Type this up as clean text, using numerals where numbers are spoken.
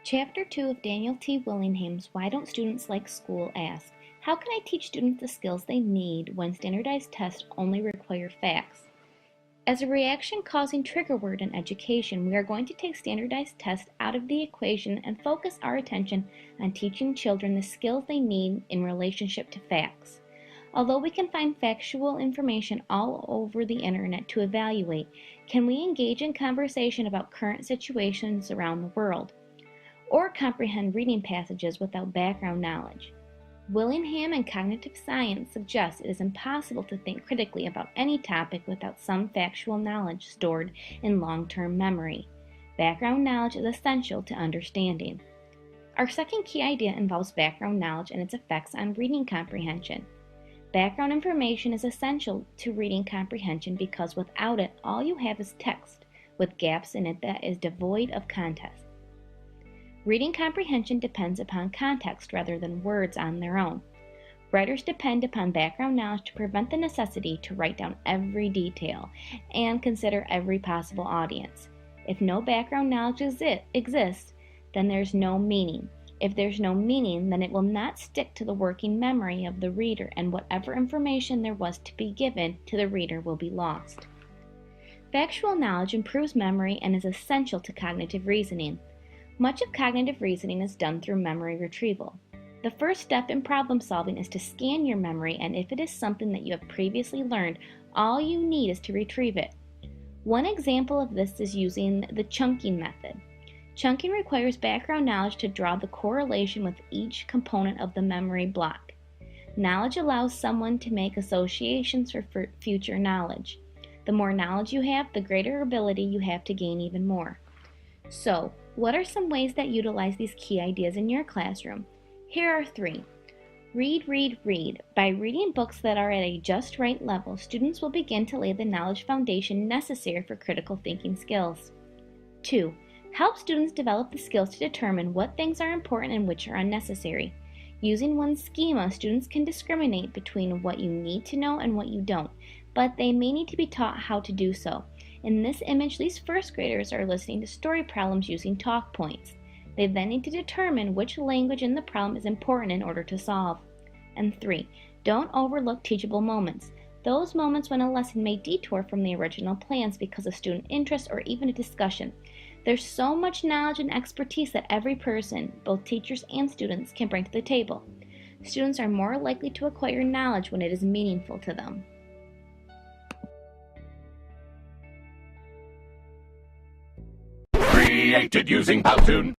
Chapter 2 of Daniel T. Willingham's Why Don't Students Like School asks, how can I teach students the skills they need when standardized tests only require facts? As a reaction-causing trigger word in education, we are going to take standardized tests out of the equation and focus our attention on teaching children the skills they need in relationship to facts. Although we can find factual information all over the internet to evaluate, can we engage in conversation about current situations around the world? Or comprehend reading passages without background knowledge? Willingham and cognitive science suggest it is impossible to think critically about any topic without some factual knowledge stored in long-term memory. Background knowledge is essential to understanding. Our second key idea involves background knowledge and its effects on reading comprehension. Background information is essential to reading comprehension because without it, all you have is text, with gaps in it that is devoid of context. Reading comprehension depends upon context rather than words on their own. Writers depend upon background knowledge to prevent the necessity to write down every detail and consider every possible audience. If no background knowledge exists, then there's no meaning. If there's no meaning, then it will not stick to the working memory of the reader, and whatever information there was to be given to the reader will be lost. Factual knowledge improves memory and is essential to cognitive reasoning. Much of cognitive reasoning is done through memory retrieval. The first step in problem solving is to scan your memory, and if it is something that you have previously learned, all you need is to retrieve it. One example of this is using the chunking method. Chunking requires background knowledge to draw the correlation with each component of the memory block. Knowledge allows someone to make associations for future knowledge. The more knowledge you have, the greater ability you have to gain even more. So, what are some ways that utilize these key ideas in your classroom? Here are 3. Read, read, read. By reading books that are at a just right level, students will begin to lay the knowledge foundation necessary for critical thinking skills. 2. Help students develop the skills to determine what things are important and which are unnecessary. Using one schema, students can discriminate between what you need to know and what you don't, but they may need to be taught how to do so. In this image, these first graders are listening to story problems using talk points. They then need to determine which language in the problem is important in order to solve. And 3, don't overlook teachable moments. Those moments when a lesson may detour from the original plans because of student interest or even a discussion. There's so much knowledge and expertise that every person, both teachers and students, can bring to the table. Students are more likely to acquire knowledge when it is meaningful to them. Created using Powtoon.